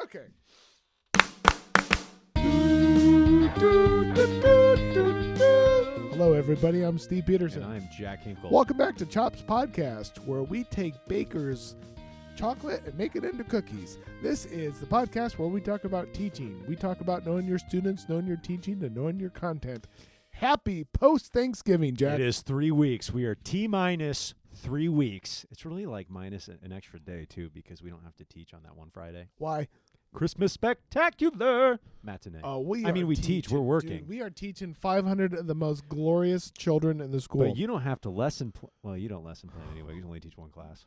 Okay. Hello, everybody. I'm Steve Peterson. And I'm Jack Hinkle. Welcome back to Chops Podcast, where we take Baker's chocolate and make it into cookies. This is the podcast where we talk about teaching. We talk about knowing your students, knowing your teaching, and knowing your content. Happy post-Thanksgiving, Jack. It is 3 weeks. We are T-minus 3 weeks. It's really like minus an extra day, too, because we don't have to teach on that one Friday. Why? Christmas Spectacular matinee. Oh, we teach. teaching, We're working. Dude, we are teaching 500 of the most glorious children in the school. But you don't have to lesson plan. Well, you don't lesson plan anyway. You only teach one class.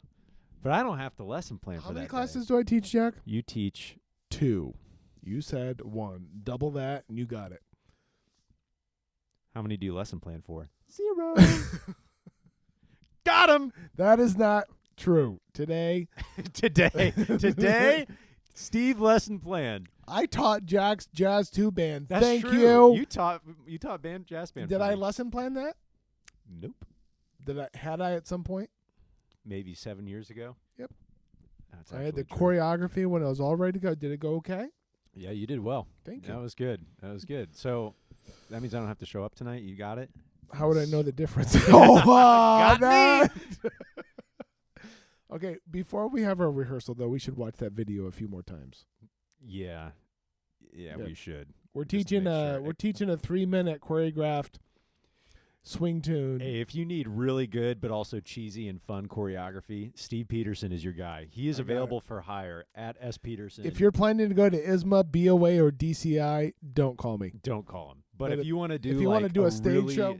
But I don't have to lesson plan for that. How many day. classes do I teach, Jack? You teach 2. You said 1. Double that, and you got it. How many do you lesson plan for? 0. Got him! That is not true. Today, Today, Steve lesson planned. I taught Jack's Jazz 2 band. That's Thank true. you. You taught jazz band. Did for I me. lesson plan that? Nope. Had I at some point? Maybe 7 years ago. Yep. That's I had the actually true. choreography when I was all ready to go. Did it go okay? Yeah, you did well. Thank That you. was good. So that means I don't have to show up tonight. You got it? How would I know the difference? Got that. Okay, before we have our rehearsal, though, we should watch that video a few more times. Yeah. Yeah, Good. we should. We're Just to teaching make sure. we're teaching a 3-minute choreographed swing tune. Hey, if you need really good but also cheesy and fun choreography, Steve Peterson is your guy. He is I got available for hire at S. Peterson. If you're planning to go to ISMA, BOA, or DCI, don't call me. Don't call him. But But if you want to do you wanna like do a stage really show?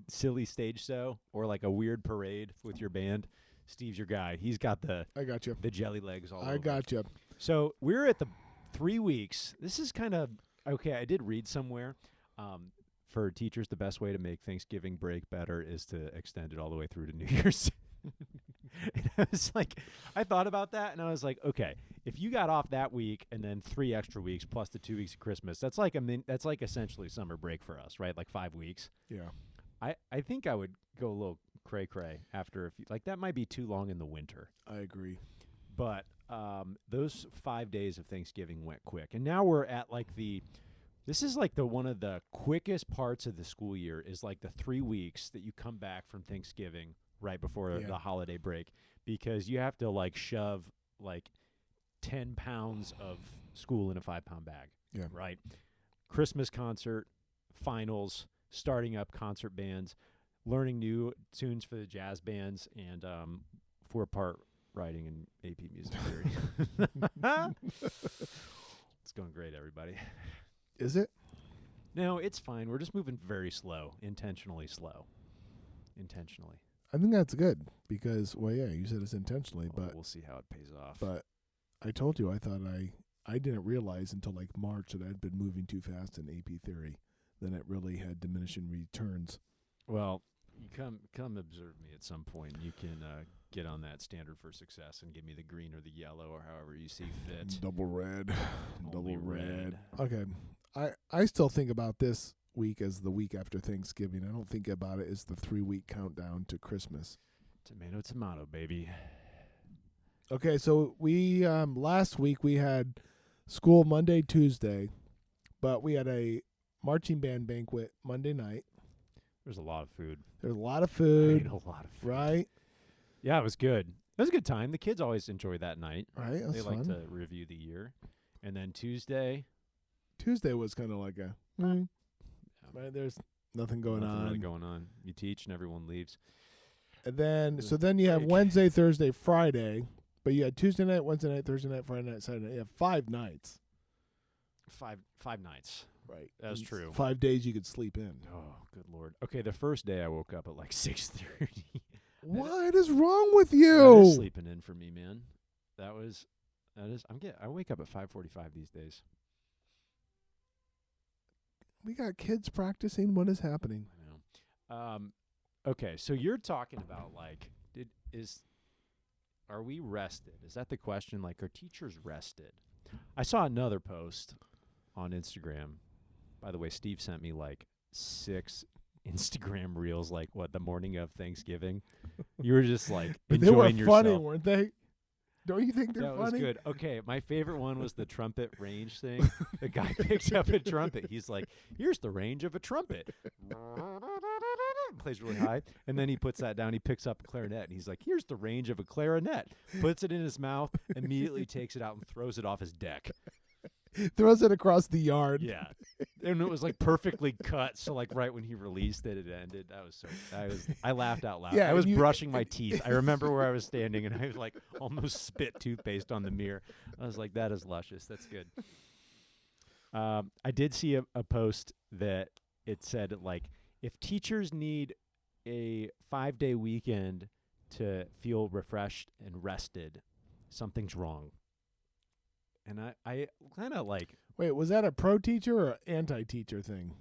silly stage show or like a weird parade with your band, Steve's your guy. He's got the I got you. jelly legs all I over. got you. So we're at the 3 weeks. This is kind of okay. I did read somewhere for teachers, the best way to make Thanksgiving break better is to extend it all the way through to New Year's. And I was like, I thought about that, and I was like, okay, if you got off that week and then 3 extra weeks plus the 2 weeks of Christmas, that's like that's like essentially summer break for us, right? Like 5 weeks. Yeah. I think I would go a little cray cray after like that might be too long in the winter. I agree. But those 5 days of Thanksgiving went quick. And now we're at like this is like one of the quickest parts of the school year is like the 3 weeks that you come back from Thanksgiving right before Yeah. the holiday break because you have to like shove like 10 pounds of school in a 5-pound bag. Yeah. Right. Christmas concert, finals, starting up concert bands, learning new tunes for the jazz bands, and 4-part writing and AP music theory. It's going great, everybody. Is it? No, it's fine. We're just moving very slow, intentionally slow. Intentionally. I think that's good because, well, yeah, you said it's intentionally, Well, but we'll see how it pays off. but I told you I thought I didn't realize until like March that I'd been moving too fast in AP theory. Then it really had diminishing returns. Well, you come observe me at some point. And you can get on that standard for success and give me the green or the yellow or however you see fit. Double red. Only Double red. red. Okay. I still think about this week as the week after Thanksgiving. I don't think about it as the 3-week countdown to Christmas. Tomato, tomato, baby. Okay, so we last week we had school Monday, Tuesday, but we had a marching band banquet Monday night. There's a lot of food. There's a lot of I food, ate a lot of food. right? Yeah, it was good. It was a good time. The kids always enjoy that night. Right, that's They fun. like to review the year. And then Tuesday, Tuesday was kind of like a right. There's nothing going nothing on. really going on. You teach and everyone leaves. And then The so then you have break. Wednesday, Thursday, Friday, but you had Tuesday night, Wednesday night, Thursday night, Friday night, Saturday night. You have 5 nights. Five nights. Right. That's And true. 5 days you could sleep in. Oh, good Lord. Okay, the first day I woke up at like 6:30. What is wrong with That you? is sleeping in for me, man. I wake up at 5:45 these days. We got kids practicing. What is happening? I know. Okay, so you're talking about like are we rested? Is that the question? Like, are teachers rested? I saw another post on Instagram. By the way, Steve sent me like 6 Instagram reels, like the morning of Thanksgiving. You were just like But they were enjoying funny, yourself. weren't they? Don't you think they're That funny? was good. Okay, my favorite one was the trumpet range thing. The guy picks up a trumpet. He's like, "Here's the range of a trumpet." Plays really high, and then he puts that down. He picks up a clarinet, and he's like, "Here's the range of a clarinet." Puts it in his mouth, immediately takes it out and throws it off his deck. Throws it across the yard. Yeah, and it was like perfectly cut. So like right when he released it, it ended. I laughed out loud. Yeah, I was and brushing my teeth. I remember where I was standing, and I was like almost spit toothpaste on the mirror. I was like, that is luscious. That's good. I did see a post that it said like, if teachers need a 5-day weekend to feel refreshed and rested, something's wrong. And I kind of like, Wait, was that a pro teacher or anti-teacher thing?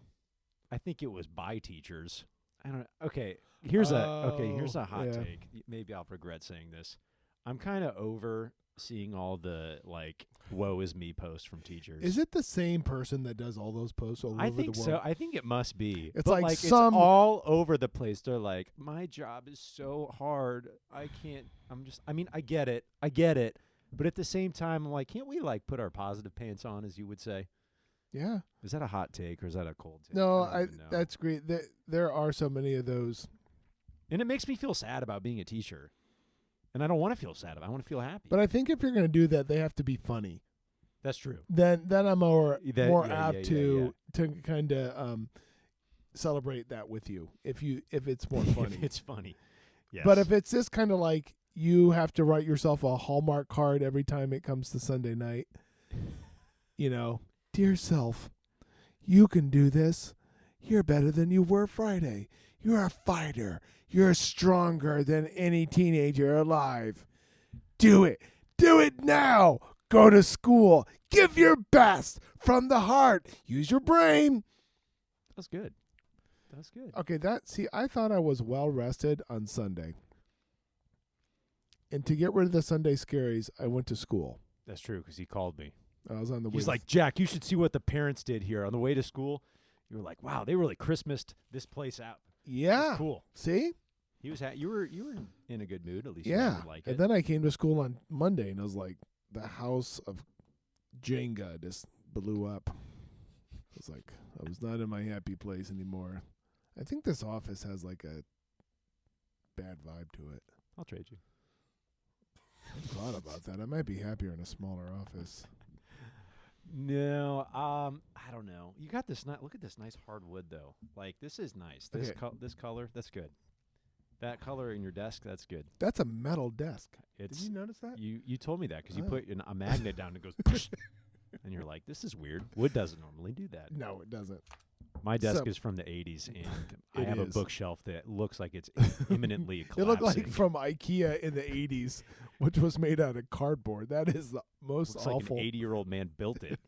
I think it was by teachers. I don't. Okay, here's a hot yeah. take. Maybe I'll regret saying this. I'm kind of over seeing all the like "woe is me" posts from teachers. Is it the same person that does all those posts all I over think the world? so. I think it must be. It's But like it's some- all over the place. They're like, my job is so hard. I can't. I mean, I get it. But at the same time, I'm like, can't we like put our positive pants on, as you would say? Yeah. Is that a hot take or is that a cold take? No, I don't even know. that's great. There are so many of those. And it makes me feel sad about being a teacher. And I don't want to feel sad. I want to feel happy. But I think if you're going to do that, they have to be funny. That's true. Then I'm more Yeah, apt to kind of celebrate that with you if it's more funny. If it's funny. Yes. But if it's just kind of like you have to write yourself a Hallmark card every time it comes to Sunday night, dear self, you can do this. You're better than you were Friday. You're a fighter. You're stronger than any teenager alive. Do it. Do it now. Go to school. Give your best from the heart. Use your brain. That's good. That's good. Okay, I thought I was well rested on Sunday. And to get rid of the Sunday scaries, I went to school. That's true because he called me. I was on the way. He's like, Jack, you should see what the parents did here on the way to school. You were like, wow, they really Christmased this place out. yeah, That's cool. See? He was you were in a good mood, at least. Yeah. You sounded like And it. then I came to school on Monday, and I was like, the house of Jenga just blew up. I was like, I was not in my happy place anymore. I think this office has like a bad vibe to it. I'll trade you. I thought about that. I might be happier in a smaller office. No, I don't know. You got this look at this nice hardwood though. Like this is nice. This Okay. this color, that's good. That color in your desk, that's good. That's a metal desk. Did It's you notice that? you told me that because you Oh. put a magnet down and it goes and you're like, this is weird. Wood doesn't normally do that. No, it doesn't. My desk So- is from the 80s, and I It have a is. bookshelf that looks like it's imminently It collapsing. looked like from IKEA in the 80s, which was made out of cardboard. That is the most looks like awful. an 80-year-old man built it.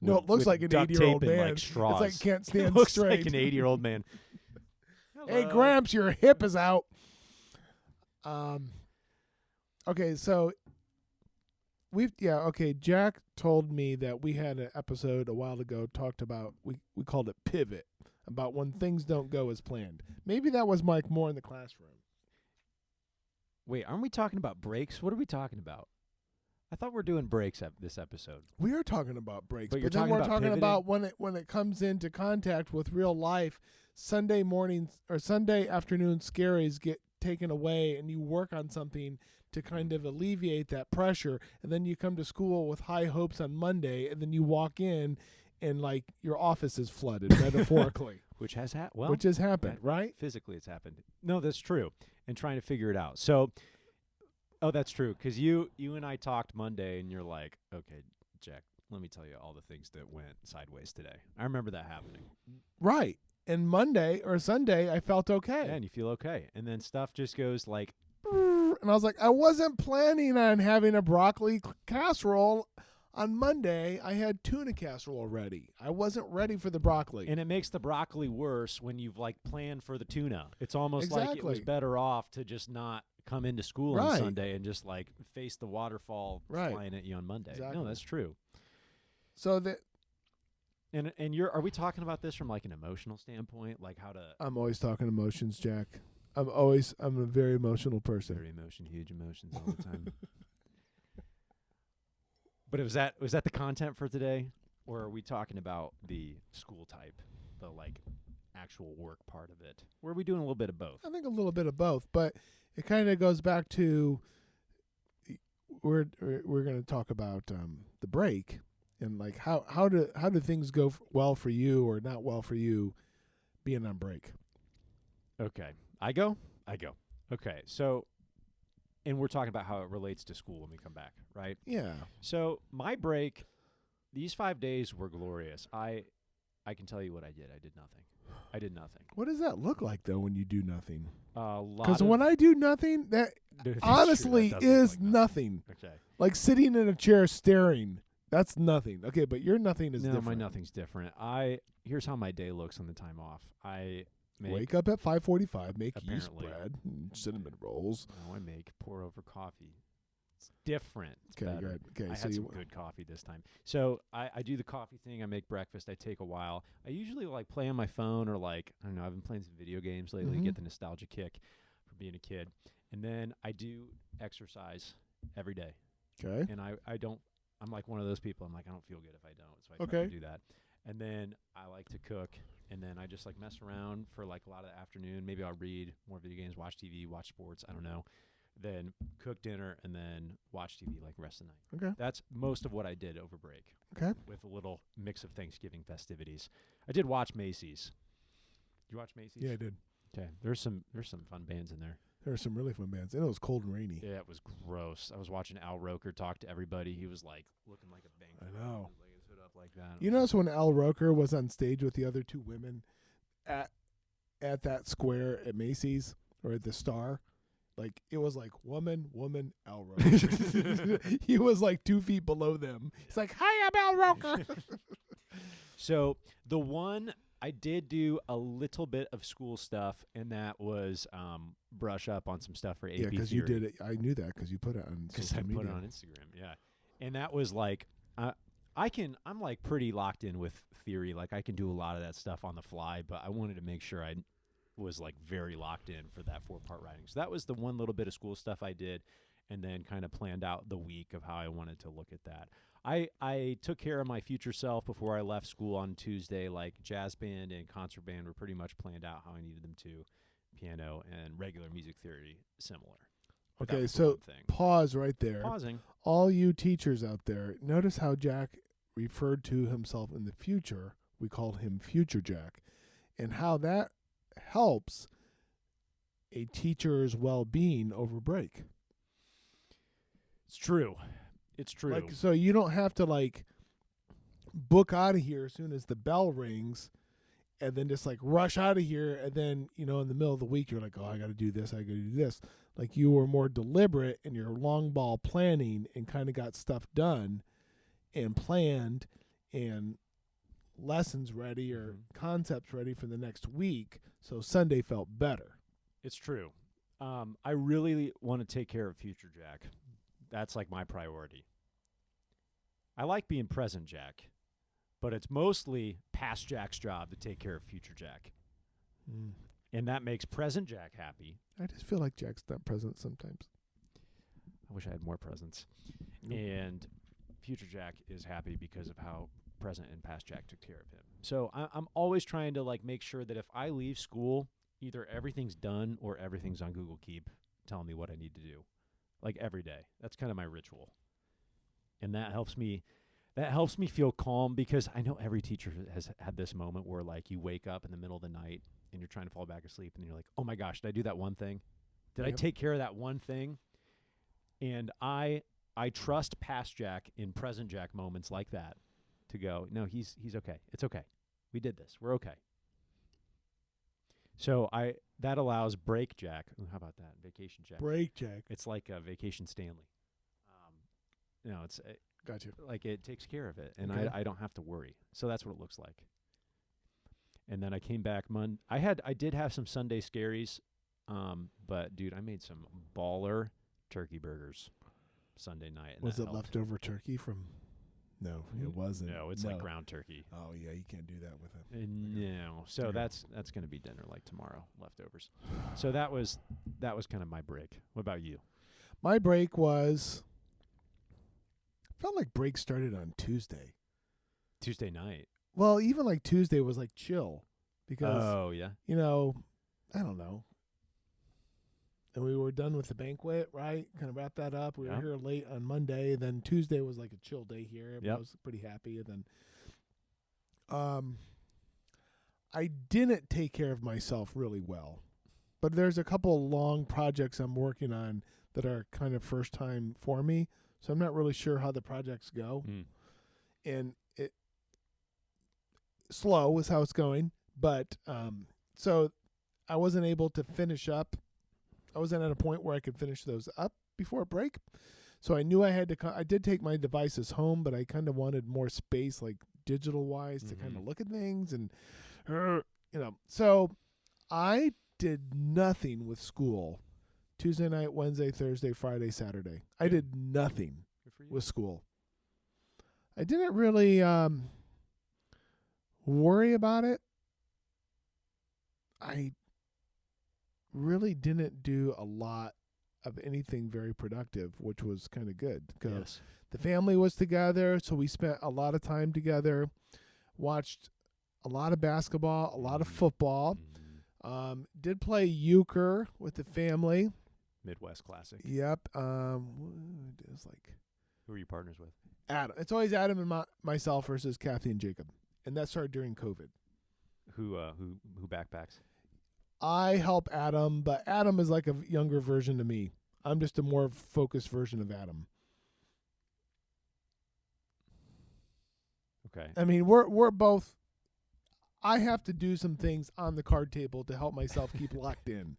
No, with- it looks with like an duct 80-year-old tape and, man. like straws. It's like can't stand it looks straight. like an 80-year-old man. Hey, Hello. Gramps, your hip is out. Okay, so Jack told me that we had an episode a while ago talked about we called it pivot, about when things don't go as planned. Maybe that was Mike Moore in the classroom. Wait, aren't we talking about breaks? What are we talking about? I thought we're doing breaks this episode. We are talking about breaks, But but, you're then talking we're about talking pivoting? about when it comes into contact with real life. Sunday mornings or Sunday afternoon scaries get taken away, and you work on something to kind of alleviate that pressure. And then you come to school with high hopes on Monday, and then you walk in, and like your office is flooded metaphorically, Which has which has happened, that- right? physically it's happened. No, that's true. And trying to figure it out. So, that's true. Because you and I talked Monday, and you're like, okay, Jack, let me tell you all the things that went sideways today. I remember that happening. Right. And Monday or Sunday, I felt okay. Yeah, and you feel okay. And then stuff just goes like, And I was like, I wasn't planning on having a broccoli casserole on Monday. I had tuna casserole already. I wasn't ready for the broccoli. and it makes the broccoli worse when you've like planned for the tuna. It's almost like it was Exactly. better off to just not come into school on Right. Sunday and just like face the waterfall Right. flying at you on Monday. Exactly. No, that's true. So that And are we talking about this from like an emotional standpoint, like how to I'm always talking emotions, Jack. I'm a very emotional person. very huge emotions all the time. But was that the content for today, or are we talking about the school type, the like actual work part of it? Or are we doing a little bit of both? I think a little bit of both, but it kind of goes back to we're going to talk about the break and like how do things go well for you or not well for you being on break. Okay, I go. Okay, so. And we're talking about how it relates to school when we come back, right? Yeah. So my break, these 5 days were glorious. I can tell you what I did. I did nothing. What does that look like though when you do nothing? Because when I do nothing, that honestly is nothing. Okay. Like sitting in a chair staring, that's nothing. Okay, but your nothing is different. No, my nothing's different. Here's how my day looks on the time off. I wake up at 5:45, make yeast apparently bread, and cinnamon rolls. No, I pour over coffee. It's different. It's Okay, better. good. Okay, I had some good coffee this time. So I do the coffee thing. I make breakfast. I take a while. I usually like play on my phone or like, I don't know, I've been playing some video games lately, get the nostalgia kick for being a kid. And then I do exercise every day. Okay. And I'm like one of those people. I'm like, I don't feel good if I don't. So I try to do that. And then I like to cook. And then I just like mess around for like a lot of the afternoon. Maybe I'll read more video games, watch TV, watch sports. I don't know. Then cook dinner and then watch TV like rest of the night. Okay. That's most of what I did over break. Okay. With a little mix of Thanksgiving festivities. I did watch Macy's. Did you watch Macy's? Yeah, I did. Okay. There's some fun bands in there. There are some really fun bands. And it was cold and rainy. Yeah, it was gross. I was watching Al Roker talk to everybody. He was like looking like a bank. I know. Like that. You notice when Al Roker was on stage with the other two women at that square at Macy's or at the Star, like it was like woman, Al Roker. He was like 2 feet below them. He's like, "Hi, I'm Al Roker." So the one I did do a little bit of school stuff, and that was brush up on some stuff for AP. Yeah, because you did it. I knew that because you put it on social media. Put it on Instagram. Yeah, and that was like. I'm like pretty locked in with theory. Like I can do a lot of that stuff on the fly, but I wanted to make sure I was like very locked in for that 4-part writing. So that was the one little bit of school stuff I did, and then kind of planned out the week of how I wanted to look at that. I took care of my future self before I left school on Tuesday. Like jazz band and concert band were pretty much planned out how I needed them to. Piano and regular music theory similar. Okay, so pause right there. Pausing. All you teachers out there, notice how Jack referred to himself in the future. We called him Future Jack, and how that helps a teacher's well-being over break. It's true. It's true. Like, so you don't have to like book out of here as soon as the bell rings and then just like rush out of here. And then, in the middle of the week, you're like, oh, I got to do this. I got to do this. Like you were more deliberate in your long ball planning and kind of got stuff done and planned and lessons ready or concepts ready for the next week. So Sunday felt better. It's true. I really want to take care of Future Jack. That's like my priority. I like being present Jack, but it's mostly past Jack's job to take care of Future Jack. And that makes present Jack happy. I just feel like Jack's not present sometimes. I wish I had more presents. And Future Jack is happy because of how present and past Jack took care of him. So I'm always trying to like make sure that if I leave school, either everything's done or everything's on Google Keep telling me what I need to do. Like every day. That's kind of my ritual. And that helps me feel calm because I know every teacher has had this moment where like you wake up in the middle of the night and you're trying to fall back asleep and you're like, "Oh my gosh, did I do that one thing? Did I take care of that one thing?" And I trust past Jack in present Jack moments like that to go, "No, he's okay. It's okay. We did this. We're okay." So that allows Break Jack. Ooh, how about that? Vacation Jack. Break Jack. It's like a Vacation Stanley. It's gotcha. Like it takes care of it, and Okay. I don't have to worry. So that's what it looks like. And then I came back I did have some Sunday scaries, but dude, I made some baller turkey burgers Sunday night. And Was that it helped. leftover turkey from? No, it wasn't. No, it's like ground turkey. Oh yeah, you can't do that with it. No, so that's going to be dinner like tomorrow, leftovers. So that was kind of my break. What about you? My break was felt like break started on Tuesday. Tuesday night. Well, even like Tuesday was like chill because, Oh, yeah. you know, I don't know. And we were done with the banquet, right? Kind of wrap that up. We were Yep. here late on Monday. Then Tuesday was like a chill day here. Yep. I was pretty happy. And then I didn't take care of myself really well. But there's a couple long projects I'm working on that are kind of first time for me. So I'm not really sure how the projects go. Mm. And it slow is how it's going. But so I wasn't able to finish up. I wasn't at a point where I could finish those up before break. So I knew I had to I did take my devices home, but I kind of wanted more space, like digital wise, to kind of look at things and so I did nothing with school Tuesday night, Wednesday, Thursday, Friday, Saturday. I did nothing Good for you. with school. I didn't really worry about it. I really didn't do a lot of anything very productive, which was kind of good because Yes. the family was together, so we spent a lot of time together, watched a lot of basketball, a lot of football, did play euchre with the family. Midwest Classic. Yep. It was like Who are you partners with? Adam. It's always Adam and myself versus Kathy and Jacob, and that started during COVID. Who backpacks? I help Adam, but Adam is like a younger version of me. I'm just a more focused version of Adam. Okay. I mean, we're both. I have to do some things on the card table to help myself keep locked in.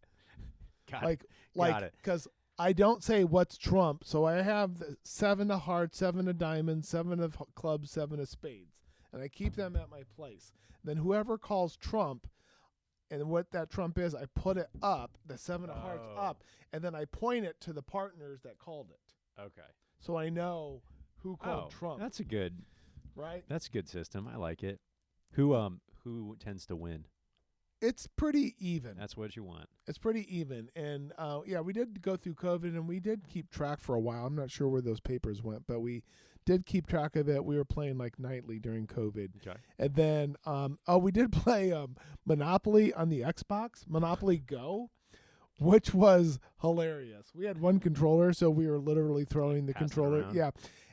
Got it. Like, because I don't say what's trump. So I have the 7 of hearts, 7 of diamonds, 7 of clubs, 7 of spades, and I keep them at my place. Then whoever calls trump, and what that trump is, I put it up, the 7 of hearts up, and then I point it to the partners that called it. Okay. So I know who called trump. That's a good system. I like it. Who tends to win? It's pretty even. That's what you want. It's pretty even. And we did go through COVID, and we did keep track for a while. I'm not sure where those papers went, but we did keep track of it. We were playing like nightly during COVID. Okay. And then we did play Monopoly on the Xbox, Monopoly Go, which was hilarious. We had one controller, so we were literally throwing the Passing controller. around. Yeah.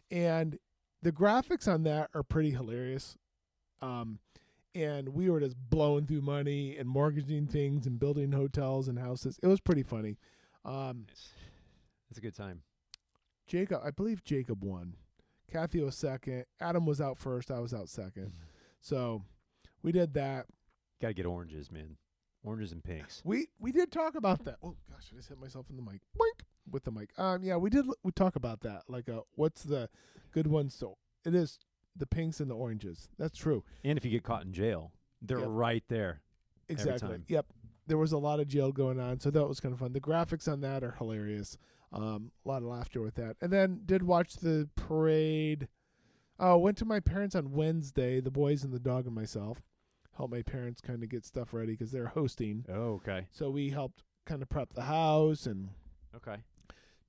And the graphics on that are pretty hilarious. And we were just blowing through money and mortgaging things and building hotels and houses. It was pretty funny. Nice. That's a good time. I believe Jacob won. Kathy was second. Adam was out first. I was out second. So we did that. Got to get oranges, man. Oranges and pinks. We did talk about that. Oh gosh, I just hit myself in the mic. Boink, with the mic. We talk about that. Like what's the good ones? So it is the pinks and the oranges. That's true. And if you get caught in jail, they're Yep. right there. Exactly. time. Yep. There was a lot of jail going on, so that was kind of fun. The graphics on that are hilarious. A lot of laughter with that. And then did watch the parade. Went to my parents on Wednesday, the boys and the dog and myself. Helped my parents kind of get stuff ready because they're hosting. Oh, okay. So we helped kind of prep the house and Okay.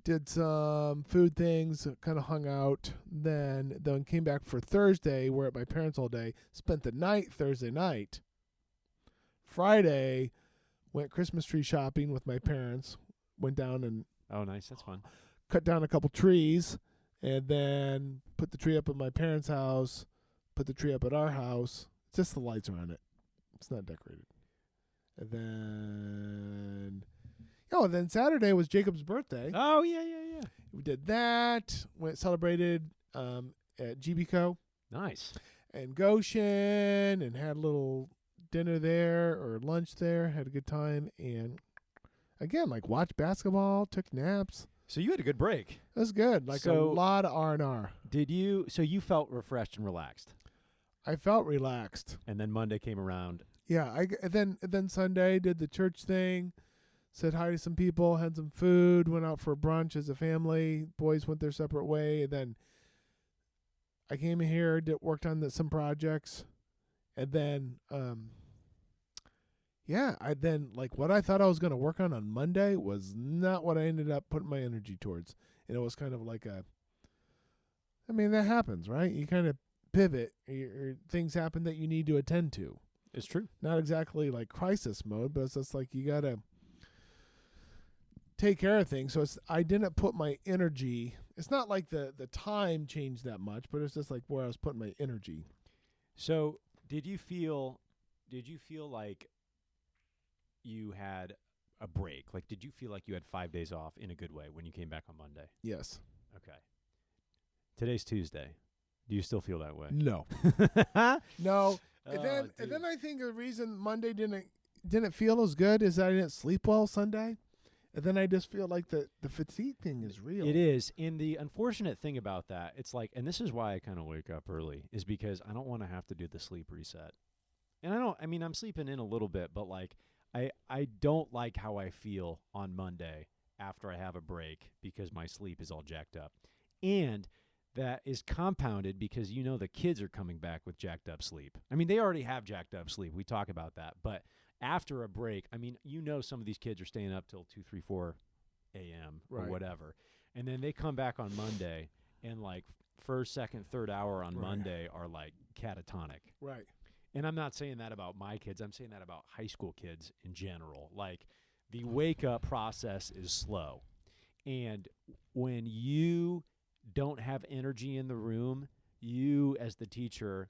did some food things, kind of hung out. Then came back for Thursday. We're at my parents all day. Spent the night Thursday night. Friday, went Christmas tree shopping with my parents. Went down and Oh, nice. That's fun. cut down a couple trees, and then put the tree up at my parents' house. Put the tree up at our house. Just the lights are on it. It's not decorated. And then Saturday was Jacob's birthday. Oh, yeah. We did that. Went celebrated at GBCO Nice. and Goshen, and had a little dinner there or lunch there. Had a good time, and again, like watched basketball, took naps. So you had a good break. It was good. Like a So- lot of R&R. So you felt refreshed and relaxed. I felt relaxed. And then Monday came around. Yeah. And then Sunday did the church thing. Said hi to some people. Had some food. Went out for brunch as a family. Boys went their separate way. And then I came in here. Worked on some projects. And then what I thought I was going to work on Monday was not what I ended up putting my energy towards. And it was kind of like I mean, that happens, right? You kind of pivot, or things happen that you need to attend to. It's true. Not exactly like crisis mode, but it's just like you got to take care of things. So I didn't put my energy. It's not like the time changed that much, but it's just like where I was putting my energy. So did you feel like you had a break? Like, did you feel like you had 5 days off in a good way when you came back on Monday? Yes. Okay. Today's Tuesday. Do you still feel that way? No. No. And Oh, then I think the reason Monday didn't feel as good is I didn't sleep well Sunday. And then I just feel like the fatigue thing is real. It is. And the unfortunate thing about that, it's like, and this is why I kind of wake up early, is because I don't want to have to do the sleep reset. And I'm sleeping in a little bit, but like, I don't like how I feel on Monday after I have a break because my sleep is all jacked up. And that is compounded because, the kids are coming back with jacked up sleep. I mean, they already have jacked up sleep. We talk about that. But after a break, I mean, some of these kids are staying up till 2, 3, 4 a.m. or whatever. And then they come back on Monday and like first, second, third hour on Monday are like catatonic. Right. And I'm not saying that about my kids. I'm saying that about high school kids in general. Like, the wake-up process is slow. And when you don't have energy in the room, you, as the teacher,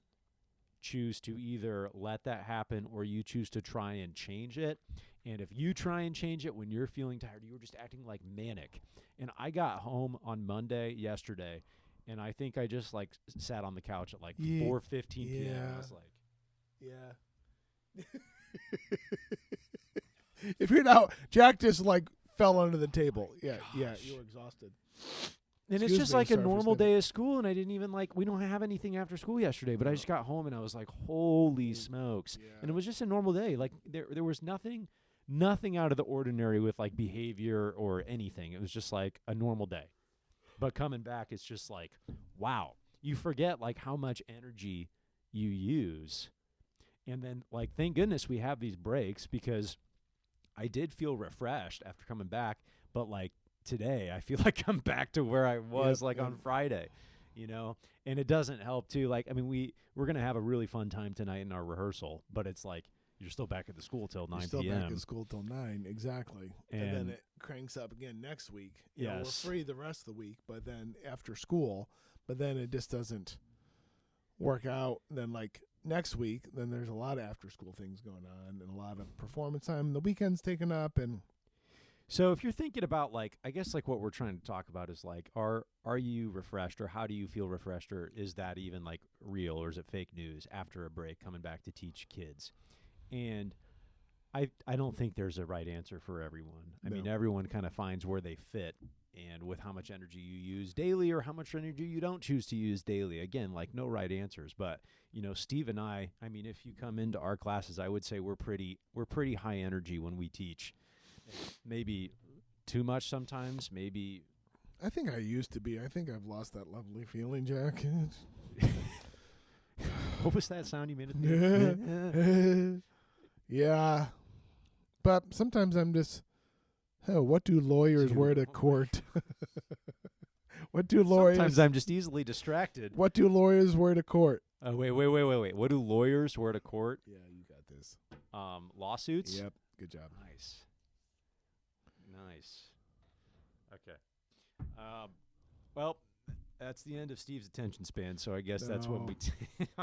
choose to either let that happen or you choose to try and change it. And if you try and change it when you're feeling tired, you were just acting like manic. And I got home on Monday yesterday, and I think I just, like, sat on the couch at, like, 4:15 p.m. I was like, yeah. If you're not, Jack just like fell under the table. Yeah, yeah, you were exhausted. And it's just like a normal day of school, and I didn't even we don't have anything after school yesterday, but I just got home and I was like, holy smokes. Yeah. And it was just a normal day. Like, there was nothing out of the ordinary with like behavior or anything. It was just like a normal day. But coming back, it's just like, wow. You forget like how much energy you use. And then, like, thank goodness we have these breaks, because I did feel refreshed after coming back. But, like, today, I feel like I'm back to where I was, on Friday, And it doesn't help, too. Like, I mean, we're going to have a really fun time tonight in our rehearsal. But it's like, you're still back at the school till 9 p.m. Still back at school till 9, exactly. And then it cranks up again next week. We're free the rest of the week, but then after school. But then it just doesn't work out. And then, like, next week, then there's a lot of after-school things going on and a lot of performance time. The weekend's taken up, and so if you're thinking about, like, I guess, like, what we're trying to talk about is, like, are you refreshed, or how do you feel refreshed, or is that even, like, real, or is it fake news after a break coming back to teach kids? And I don't think there's a right answer for everyone. I mean, everyone kind of finds where they fit, and with how much energy you use daily or how much energy you don't choose to use daily. Again, like, no right answers. But, Steve and I mean, if you come into our classes, I would say we're pretty high energy when we teach. Maybe too much sometimes, maybe. I think I used to be. I think I've lost that lovely feeling, Jack. What was that sound you made at the end? Yeah. But sometimes I'm just, what do lawyers wear to court? What do lawyers? Sometimes I'm just easily distracted. What do lawyers wear to court? Oh, wait. What do lawyers wear to court? Yeah, you got this. Lawsuits? Yep. Good job. Nice. Okay. Well, that's the end of Steve's attention span, so I guess that's what we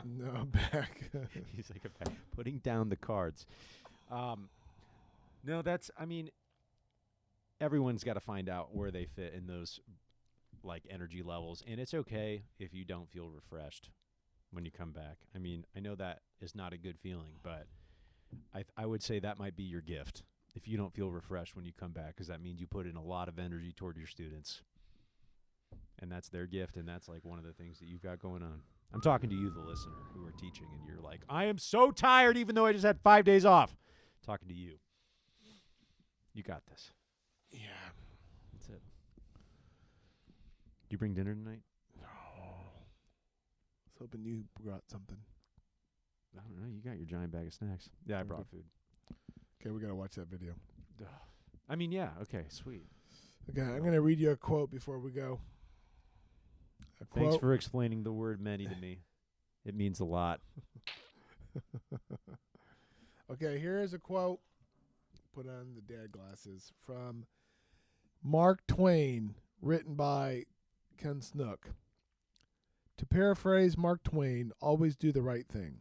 No, back. He's like, putting down the cards. No, everyone's got to find out where they fit in those, like, energy levels, and it's okay if you don't feel refreshed when you come back. I mean, I know that is not a good feeling, but I would say that might be your gift if you don't feel refreshed when you come back, because that means you put in a lot of energy toward your students, and that's their gift, and that's, like, one of the things that you've got going on. I'm talking to you, the listener, who are teaching, and you're like, I am so tired even though I just had 5 days off. Talking to you. You got this. Yeah. That's it. You bring dinner tonight? No. I was hoping you brought something. I don't know. You got your giant bag of snacks. Yeah, I brought food. Okay, we got to watch that video. I mean, yeah. Okay, sweet. Okay, I'm going to read you a quote before we go. A Thanks quote. for explaining the word many to me. It means a lot. Okay, here is a quote. Put on the dad glasses from Mark Twain, written by Ken Snook. To paraphrase Mark Twain, always do the right thing.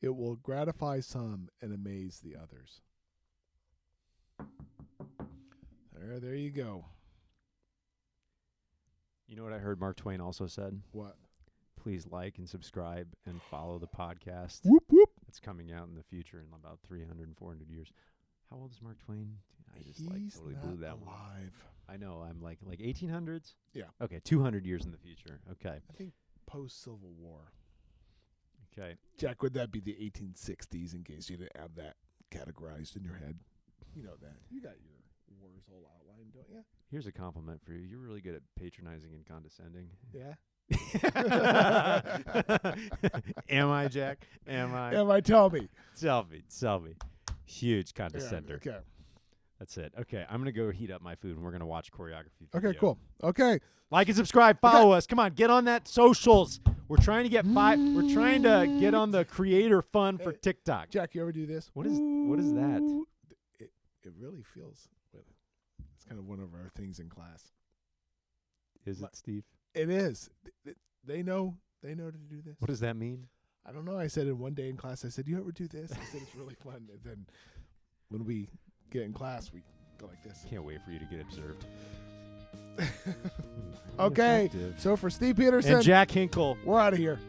It will gratify some and amaze the others. There you go. You know what I heard Mark Twain also said? What? Please like and subscribe and follow the podcast. Whoop whoop. It's coming out in the future in about 300 and 400 years. How old is Mark Twain? I just He's totally not blew that one. alive. I know. I'm like 1800s? Yeah. Okay, 200 years in the future. Okay. I think post-Civil War. Okay. Jack, would that be the 1860s in case you didn't have that categorized in your head? You know that. You got your wars all outlined, don't you? Here's a compliment for you. You're really good at patronizing and condescending. Yeah. Am I, Jack? Am I? Am I? Tell me. Tell me. Huge Yeah, condescender. okay. That's it. Okay, I'm going to go heat up my food, and we're going to watch choreography Okay, video. cool. Okay. Like and subscribe. Follow us. Come on, get on that socials. We're trying to get We're trying to get on the creator fund for TikTok. Jack, you ever do this? What is that? It really feels. It's kind of one of our things in class. Is it, Steve? It is. They know to do this. What does that mean? I don't know. I said it one day in class. I said, "You ever do this?" I said, "It's really fun." And then when we get in class, we go like this. Can't wait for you to get observed. Okay. Effective. So for Steve Peterson, And Jack Hinkle. we're out of here.